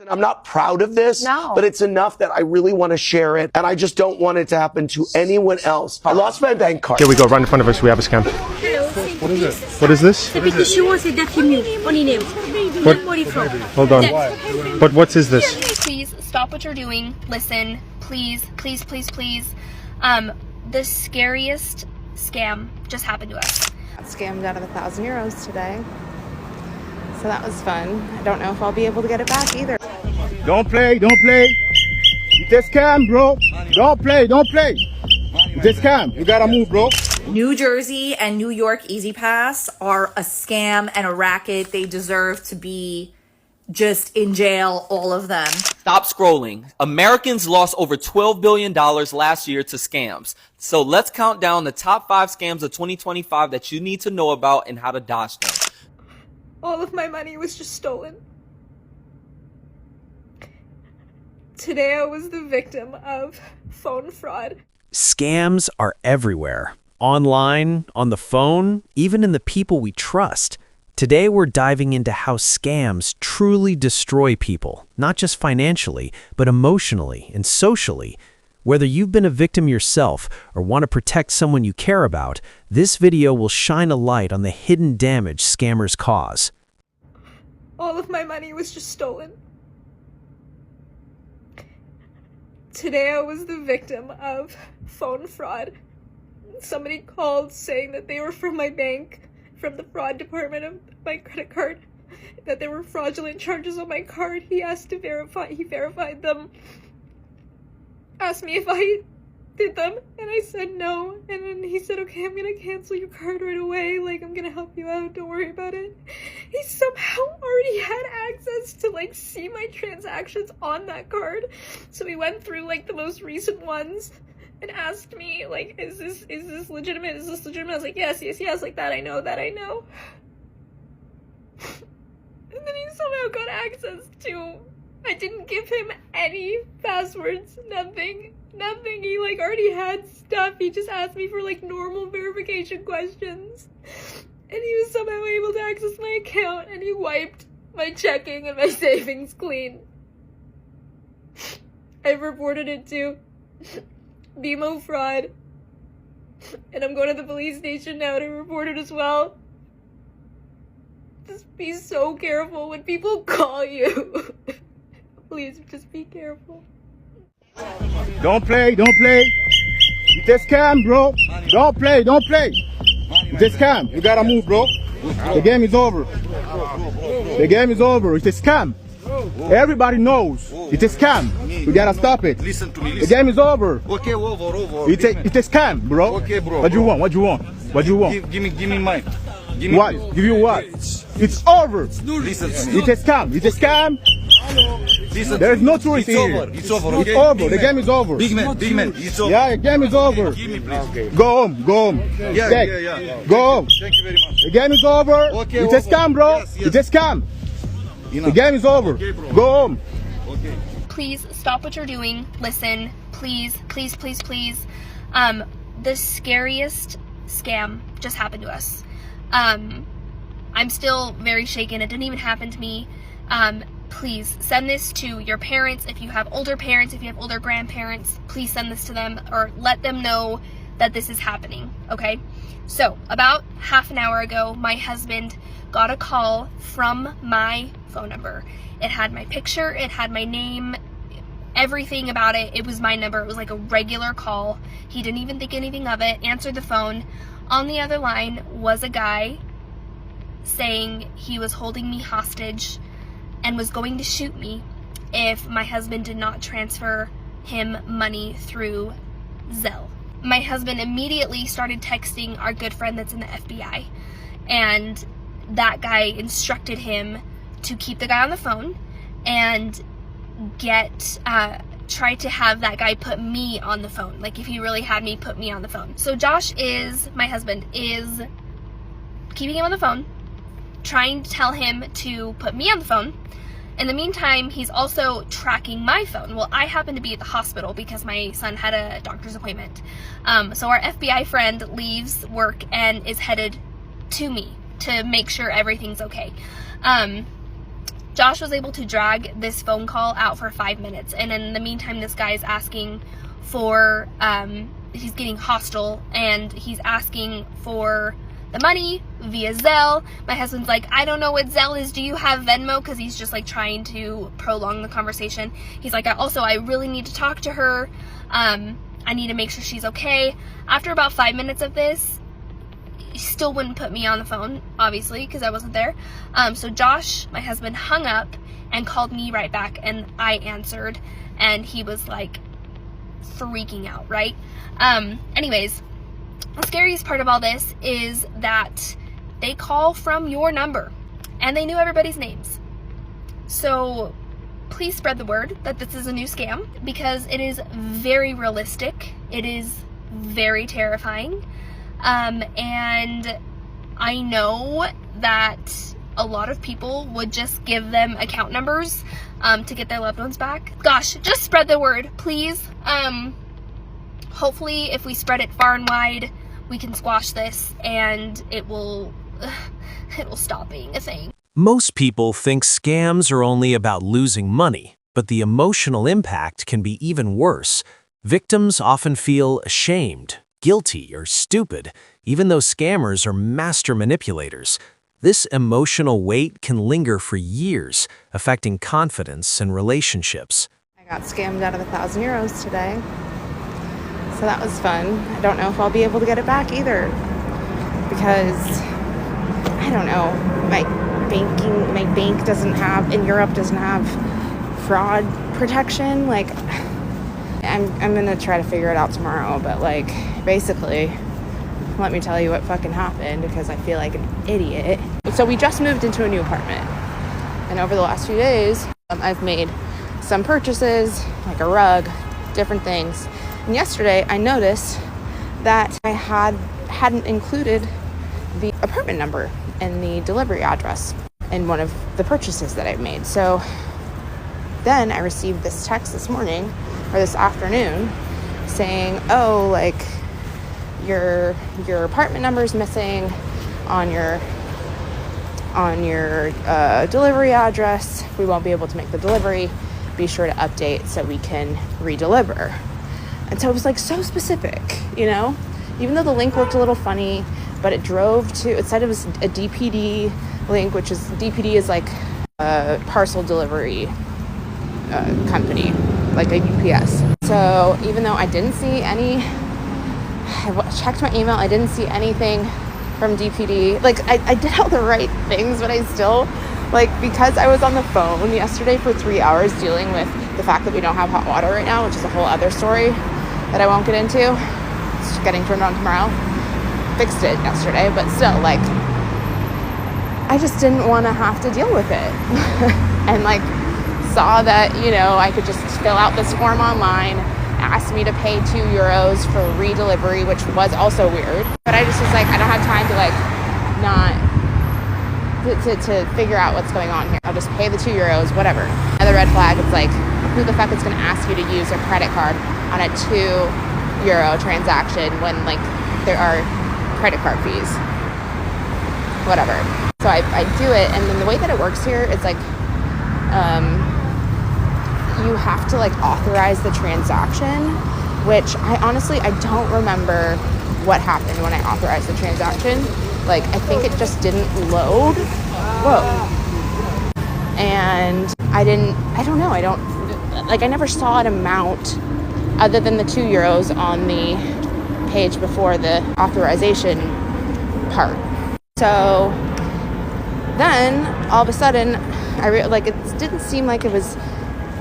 I'm not proud of this, but it's enough that I really want to share it, and I just don't want it to happen to anyone else. I lost my bank card. Here we go, right in front of us, we have a scam. Hello. What is it? What is this? Hold on. But what is this? Please stop what you're doing. Listen, please, please, please, please. The scariest scam just happened to us. Got scammed out of €1,000 today. So that was fun. I don't know if I'll be able to get it back either. Don't play, don't play. It's a scam, bro. Don't play, don't play. It's a scam. You gotta move, bro. New Jersey and New York Easy Pass are a scam and a racket. They deserve to be just in jail, all of them. Stop scrolling. Americans lost over $12 billion last year to scams. So let's count down the top 5 scams of 2025 that you need to know about and how to dodge them. All of my money was just stolen. Today I was the victim of phone fraud. Scams are everywhere. Online, on the phone, even in the people we trust. Today we're diving into how scams truly destroy people, not just financially, but emotionally and socially. Whether you've been a victim yourself or want to protect someone you care about, this video will shine a light on the hidden damage scammers cause. All of my money was just stolen. Today I was the victim of phone fraud. Somebody called saying that they were from my bank, from the fraud department of my credit card, that there were fraudulent charges on my card. He verified them. Asked me if I did them, and I said no, and then he said, okay, I'm gonna cancel your card right away, like, I'm gonna help you out, don't worry about it. He somehow already had access to, like, see my transactions on that card, so he went through, like, the most recent ones, and asked me, like, is this legitimate, I was like, yes, like, that I know. And then he somehow got access to, I didn't give him any passwords, nothing. He, like, already had stuff. He just asked me for, like, normal verification questions. And he was somehow able to access my account, and he wiped my checking and my savings clean. I've reported it to BMO fraud, and I'm going to the police station now to report it as well. Just be so careful when people call you. Please, just be careful. Don't play, don't play. It's a scam, bro. Don't play, don't play. It's a scam. You gotta move, bro. The game is over. The game is over. It's a scam. Everybody knows. It's a scam. We gotta stop it. Listen to me. The game is over. Okay, over. It's a scam, bro. Okay, bro. What do you want? What do you want? What do you want? Give me mine. Give what? Me. Give you what? It's over. Listen to me. It's a scam. It's a scam. Listen. There is no truth here. It's over. Okay? It's over. The game is over. Big man. It's over. Yeah, the game is over. Give me, please. Okay. Go home. Yeah. Go home. Thank you very much. The game is over. Okay, it's a scam, bro. Yes. It's a scam. Enough. The game is over. Okay, bro. Go home. Okay. Please stop what you're doing. Listen, please, please, please, please. The scariest scam just happened to us. I'm still very shaken. It didn't even happen to me. Please send this to your parents. If you have older parents, if you have older grandparents, please send this to them or let them know that this is happening, okay? So about half an hour ago, my husband got a call from my phone number. It had my picture, it had my name, everything about it. It was my number. It was like a regular call. He didn't even think anything of it, answered the phone. On the other line was a guy saying he was holding me hostage and was going to shoot me if my husband did not transfer him money through Zelle. My husband immediately started texting our good friend that's in the FBI, and that guy instructed him to keep the guy on the phone and try to have that guy put me on the phone. Like, if he really had me, put me on the phone. So Josh my husband is keeping him on the phone, trying to tell him to put me on the phone. In the meantime, he's also tracking my phone. Well, I happen to be at the hospital because my son had a doctor's appointment. So our FBI friend leaves work and is headed to me to make sure everything's okay. Josh was able to drag this phone call out for 5 minutes, and in the meantime, this guy is asking for, he's getting hostile, and he's asking for the money via Zelle. My husband's like, I don't know what Zelle is. Do you have Venmo? Because he's just like trying to prolong the conversation. He's like, I really need to talk to her. I need to make sure she's okay. After about 5 minutes of this, he still wouldn't put me on the phone, obviously, because I wasn't there. So Josh, my husband, hung up and called me right back, and I answered, and he was like freaking out, right? Anyways, the scariest part of all this is that they call from your number, and they knew everybody's names. So please spread the word that this is a new scam, because it is very realistic. It is very terrifying. And I know that a lot of people would just give them account numbers to get their loved ones back. Gosh, just spread the word, please. Hopefully, if we spread it far and wide, we can squash this, and it'll stop being a thing. Most people think scams are only about losing money, but the emotional impact can be even worse. Victims often feel ashamed, guilty, or stupid, even though scammers are master manipulators. This emotional weight can linger for years, affecting confidence and relationships. I got scammed out of €1,000 today. So that was fun. I don't know if I'll be able to get it back either, because I don't know, my bank doesn't have, in Europe doesn't have fraud protection. Like, I'm gonna try to figure it out tomorrow, but like, basically, let me tell you what fucking happened, because I feel like an idiot. So we just moved into a new apartment, and over the last few days, I've made some purchases, like a rug, different things. And yesterday, I noticed that I hadn't included the apartment number and the delivery address in one of the purchases that I've made. So then I received this text this morning, or this afternoon, saying, oh, like, your apartment number is missing on your delivery address. We won't be able to make the delivery. Be sure to update so we can re-deliver. And so it was like so specific, you know, even though the link looked a little funny, but it said it was a DPD link, which is, DPD is like a parcel delivery company, like a UPS. So even though I didn't see I checked my email, I didn't see anything from DPD. Like, I did all the right things, but I still, like, because I was on the phone yesterday for 3 hours dealing with the fact that we don't have hot water right now, which is a whole other story that I won't get into. It's getting turned on tomorrow. Fixed it yesterday, but still, like, I just didn't want to have to deal with it. And, like, saw that, you know, I could just fill out this form online, asked me to pay €2 for re-delivery, which was also weird. But I just was like, I don't have time to, like, to figure out what's going on here. I'll just pay the €2, whatever. Another red flag, it's like, who the fuck is going to ask you to use a credit card on a €2 transaction when, like, there are credit card fees? Whatever. So I do it, and then the way that it works here is like, you have to, like, authorize the transaction, which I don't remember what happened when I authorized the transaction. Like, I think it just didn't load. Whoa. And I never saw an amount other than the €2 on the page before the authorization part. So then all of a sudden it didn't seem like it was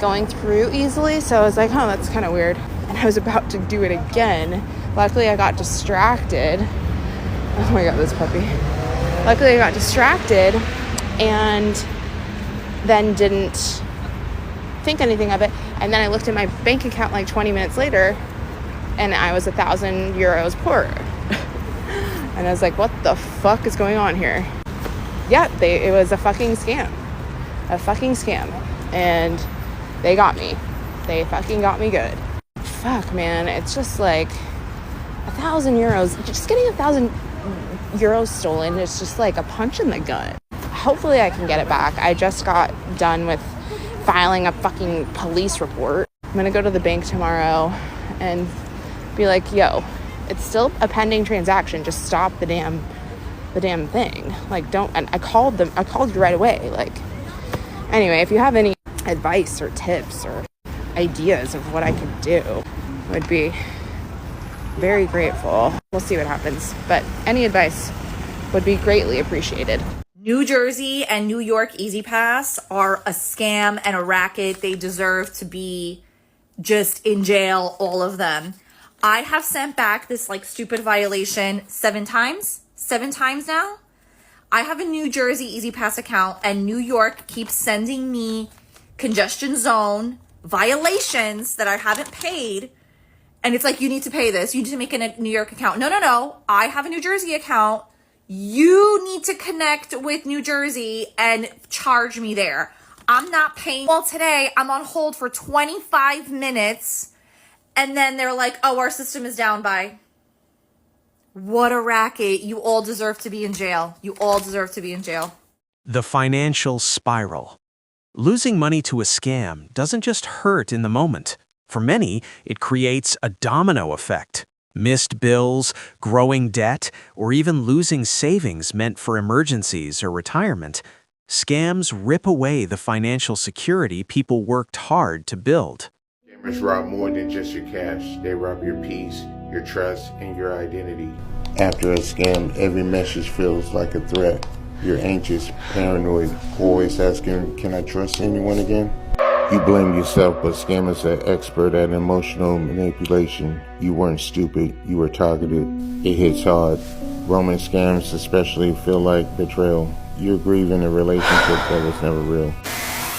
going through easily. So I was like, oh, that's kind of weird. And I was about to do it again. Luckily, I got distracted. Oh my God, this puppy. Luckily, I got distracted and then didn't think anything of it. And then I looked at my bank account like 20 minutes later, and I was €1,000 poorer. And I was like, what the fuck is going on here? Yeah, it was a fucking scam. A fucking scam. And they got me. They fucking got me good. Fuck, man. It's just like €1,000. Just getting €1,000 stolen is just like a punch in the gut. hopefully I can get it back. I just got done with filing a fucking police report. I'm gonna go to the bank tomorrow and be like, yo, it's still a pending transaction. Just stop the damn thing. Like, don't. And I called you right away. Like, anyway, if you have any advice or tips or ideas of what I could do, I would be very grateful. We'll see what happens, but any advice would be greatly appreciated. New Jersey and New York Easy Pass are a scam and a racket. They deserve to be just in jail, all of them. I have sent back this like stupid violation 7 times now. I have a New Jersey Easy Pass account and New York keeps sending me congestion zone violations that I haven't paid. And it's like, you need to pay this. You need to make a New York account. No. I have a New Jersey account. You need to connect with New Jersey and charge me there. I'm not paying. Well, today I'm on hold for 25 minutes. And then they're like, oh, our system is down by. What a racket. You all deserve to be in jail. You all deserve to be in jail. The financial spiral. Losing money to a scam doesn't just hurt in the moment. For many, it creates a domino effect. Missed bills, growing debt, or even losing savings meant for emergencies or retirement. Scams rip away the financial security people worked hard to build. Scammers rob more than just your cash. They rob your peace, your trust, and your identity. After a scam, every message feels like a threat. You're anxious, paranoid, always asking, can I trust anyone again? You blame yourself, but scammers are expert at emotional manipulation. You weren't stupid, you were targeted. It hits hard. Roman scams especially feel like betrayal. You're grieving a relationship that was never real.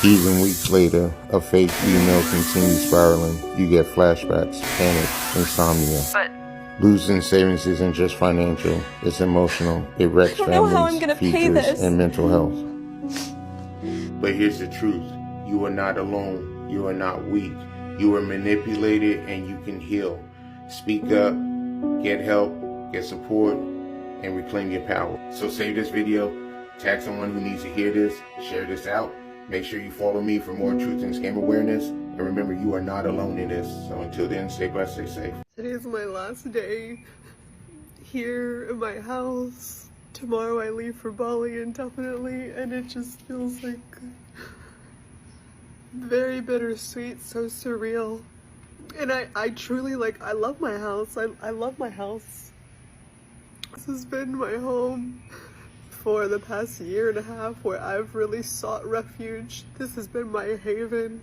Even weeks later, a fake email continues spiraling. You get flashbacks, panic, insomnia. Losing savings isn't just financial, it's emotional. It wrecks families, futures, and mental health. But here's the truth. You are not alone. You are not weak. You are manipulated and you can heal. Speak up, get help, get support, and reclaim your power. So save this video, tag someone who needs to hear this, share this out. Make sure you follow me for more truth and scam awareness. And remember, you are not alone in this. So until then, stay blessed, stay safe. Today is my last day here in my house. Tomorrow I leave for Bali indefinitely, and it just feels like very bittersweet, so surreal. And I truly, like, I love my house. I love my house. This has been my home for the past year and a half where I've really sought refuge. This has been my haven.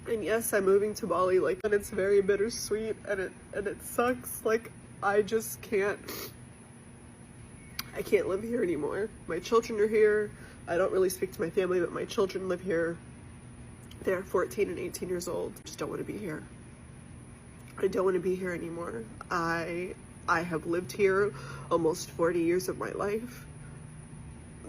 And yes, I'm moving to Bali, like, and it's very bittersweet and it sucks. Like, I just can't live here anymore. My children are here. I don't really speak to my family, but my children live here. They're 14 and 18 years old. I just don't want to be here. I don't want to be here anymore. I have lived here almost 40 years of my life.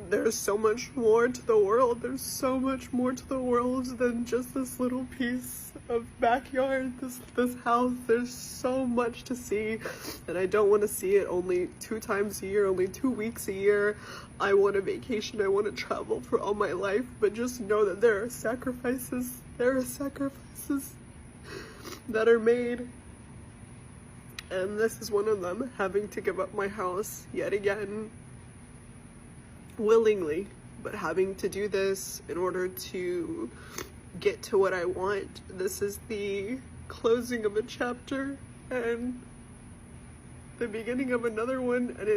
There's so much more to the world. There's so much more to the world than just this little piece of backyard, this house. There's so much to see, and I don't want to see it only 2 times a year, only 2 weeks a year. I want a vacation. I want to travel for all my life, but just know that there are sacrifices. There are sacrifices that are made. And this is one of them, having to give up my house yet again, willingly, but having to do this in order to get to what I want. This is the closing of a chapter and the beginning of another one, and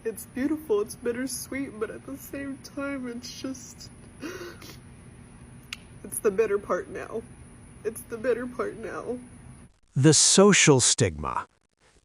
it's beautiful, it's bittersweet, but at the same time it's just, it's the bitter part now. It's the bitter part now. The social stigma.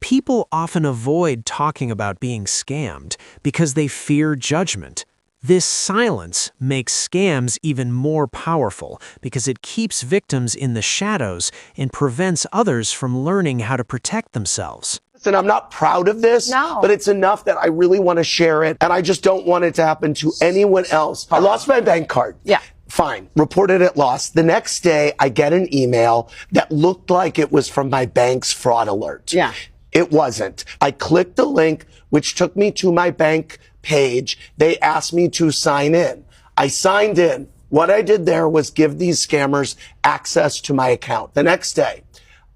People often avoid talking about being scammed because they fear judgment. This silence makes scams even more powerful because it keeps victims in the shadows and prevents others from learning how to protect themselves. And I'm not proud of this, but it's enough that I really want to share it, and I just don't want it to happen to anyone else. I lost my bank card. Yeah. Fine. Reported it lost. The next day, I get an email that looked like it was from my bank's fraud alert. Yeah. It wasn't. I clicked the link, which took me to my bank page. They asked me to sign in. I signed in. What I did there was give these scammers access to my account. The next day,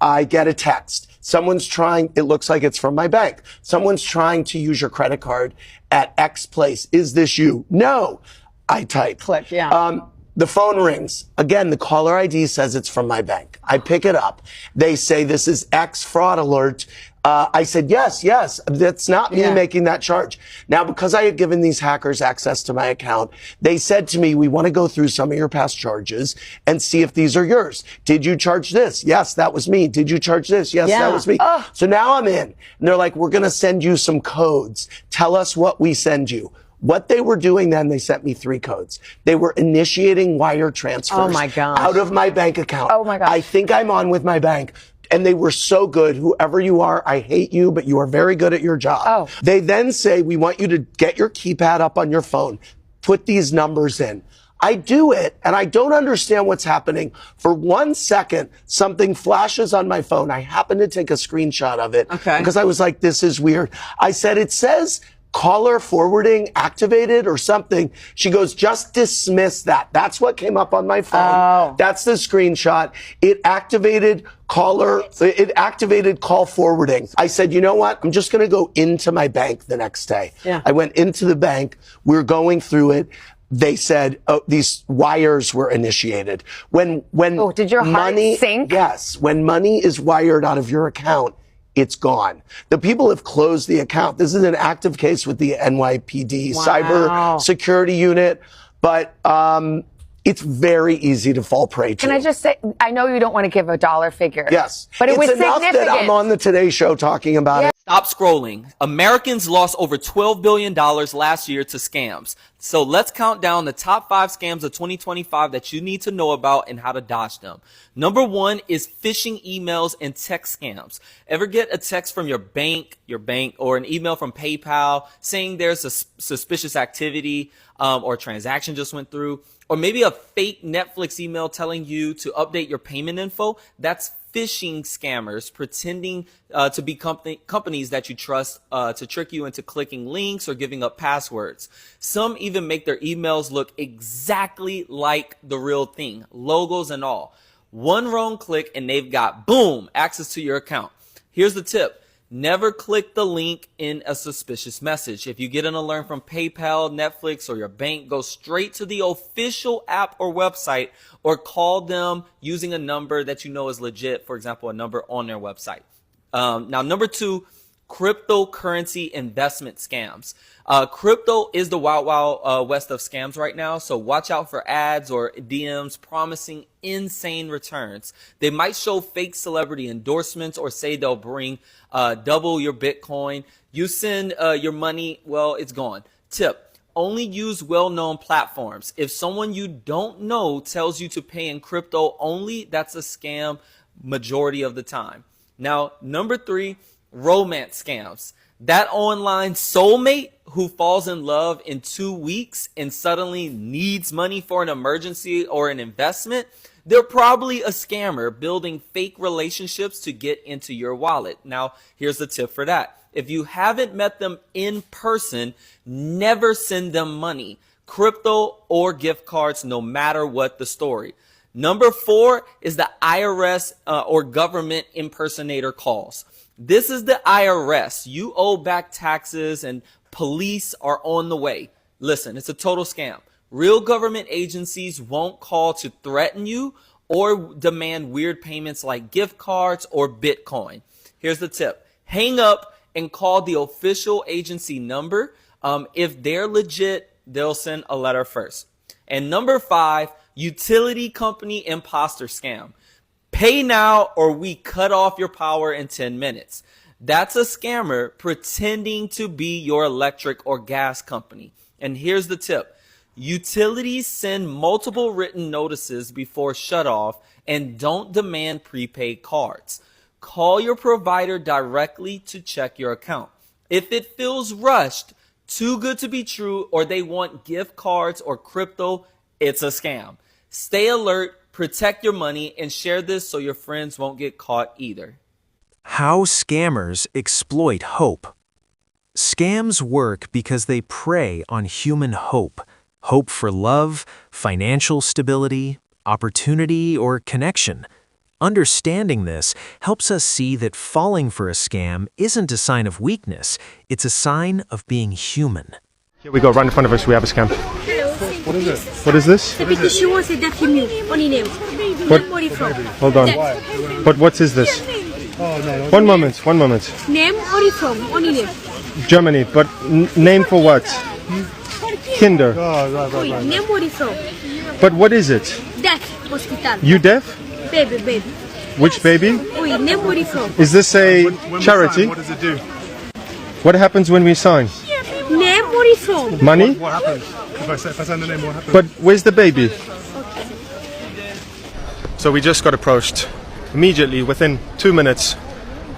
I get a text. Someone's trying, it looks like it's from my bank. Someone's trying to use your credit card at X place. Is this you? No. I type. Click, yeah. The phone rings. Again, the caller ID says it's from my bank. I pick it up. They say, this is X fraud alert. I said, yes, that's not me making that charge. Now, because I had given these hackers access to my account, they said to me, we want to go through some of your past charges and see if these are yours. Did you charge this? Yes, that was me. Did you charge this? Yes, that was me. So now I'm in. And they're like, we're going to send you some codes. Tell us what we send you. What they were doing then, they sent me 3 codes. They were initiating wire transfers out of my bank account. Oh my gosh. I think I'm on with my bank. And they were so good. Whoever you are, I hate you, but you are very good at your job. They then say, we want you to get your keypad up on your phone. Put these numbers in. I do it, and I don't understand what's happening. For 1 second, something flashes on my phone. I happen to take a screenshot of it because I was like, this is weird. I said, it says caller forwarding activated or something. She goes, just dismiss that. That's what came up on my phone. That's the screenshot. It activated call forwarding. I said, you know what? I'm just going to go into my bank the next day. I went into the bank. We're going through it. They said, these wires were initiated. When did your heart sink? Yes. When money is wired out of your account, it's gone. The people have closed the account. This is an active case with the NYPD cyber security unit, but it's very easy to fall prey to. Can I just say, I know you don't want to give a dollar figure. Yes. But it was enough significant. that I'm on the Today Show talking about it. Stop scrolling. Americans lost over $12 billion last year to scams. So let's count down the top 5 scams of 2025 that you need to know about and how to dodge them. Number 1 is phishing emails and text scams. Ever get a text from your bank, or an email from PayPal saying there's a suspicious activity, or transaction just went through, or maybe a fake Netflix email telling you to update your payment info? That's phishing scammers pretending to be companies that you trust to trick you into clicking links or giving up passwords. Some even make their emails look exactly like the real thing, logos and all. One wrong click and they've got, boom, access to your account. Here's the tip. Never click the link in a suspicious message. If you get an alert from PayPal, Netflix, or your bank, go straight to the official app or website or call them using a number that you know is legit, for example, a number on their website. Now, number 2, cryptocurrency investment scams. Crypto is the wild west of scams right now, so watch out for ads or DMs promising insane returns. They might show fake celebrity endorsements or say they'll bring double your Bitcoin. You send your money, well, it's gone. Tip: only use well-known platforms. If someone you don't know tells you to pay in crypto only, that's a scam majority of the time. Now, number 3, romance scams. That online soulmate who falls in love in 2 weeks and suddenly needs money for an emergency or an investment, they're probably a scammer building fake relationships to get into your wallet. Now, here's the tip for that. If you haven't met them in person, never send them money, crypto or gift cards, no matter what the story. Number 4 is the IRS or government impersonator calls. This is the IRS. You owe back taxes and police are on the way. Listen, it's a total scam. Real government agencies won't call to threaten you or demand weird payments like gift cards or Bitcoin. Here's the tip. Hang up and call the official agency number. If they're legit, they'll send a letter first. And number 5, utility company imposter scam. Pay now or we cut off your power in 10 minutes. That's a scammer pretending to be your electric or gas company. And here's the tip. Utilities send multiple written notices before shutoff and don't demand prepaid cards. Call your provider directly to check your account. If it feels rushed, too good to be true, or they want gift cards or crypto, it's a scam. Stay alert, protect your money, and share this so your friends won't get caught either. How scammers exploit hope. Scams work because they prey on human hope. Hope for love, financial stability, opportunity, or connection. Understanding this helps us see that falling for a scam isn't a sign of weakness, it's a sign of being human. Here we go, right in front of us, we have a scam. What is it? What is this? What? Hold on. But what is this? One moment. Name or from? Only name. Germany, but name for what? Kinder. Name or from? But what is it? Deaf hospital. You deaf? Baby. Which baby? Name or from? Is this a charity? What does it do? What happens when we sign? Name or from? Money? What happens? If I send the name, what happens? But where's the baby? So we just got approached. Immediately, within 2 minutes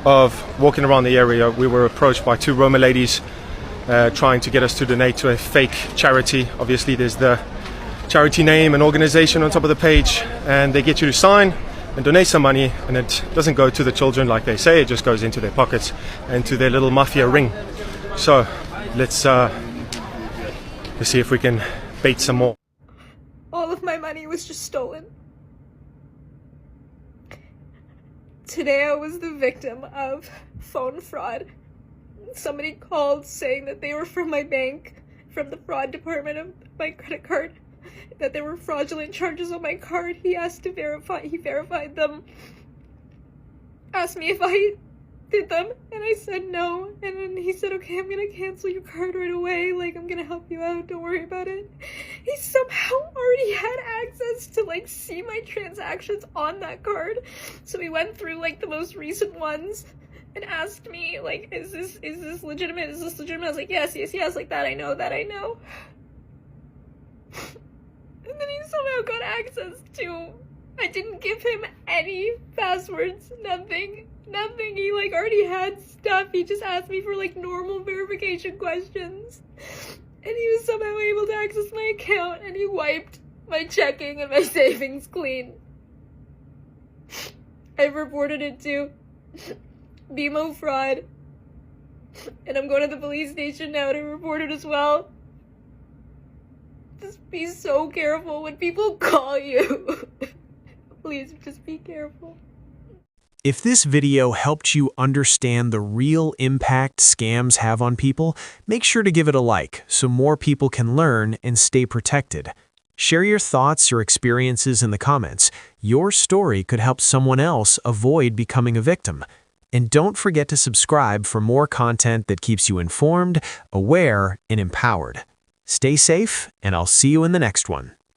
of walking around the area, we were approached by two Roma ladies trying to get us to donate to a fake charity. Obviously, there's the charity name and organization on top of the page, and they get you to sign and donate some money, and it doesn't go to the children like they say, it just goes into their pockets and to their little mafia ring. So let's see if we can bait some more. All of my money was just stolen. Today I was the victim of phone fraud. Somebody called saying that they were from my bank, from the fraud department of my credit card, that there were fraudulent charges on my card. He verified them, asked me if I did them, and I said no, and then he said, okay, I'm gonna cancel your card right away, like, I'm gonna help you out, don't worry about it. He somehow already had access to, like, see my transactions on that card, so he went through, like, the most recent ones, and asked me, like, is this legitimate, I was like, yes, like, that I know. And then he somehow got access to, I didn't give him any passwords, nothing. He, like, already had stuff. He just asked me for, like, normal verification questions. And he was somehow able to access my account, and he wiped my checking and my savings clean. I've reported it to BMO fraud. And I'm going to the police station now to report it as well. Just be so careful when people call you. Please, just be careful. If this video helped you understand the real impact scams have on people, make sure to give it a like so more people can learn and stay protected. Share your thoughts or experiences in the comments. Your story could help someone else avoid becoming a victim. And don't forget to subscribe for more content that keeps you informed, aware, and empowered. Stay safe, and I'll see you in the next one.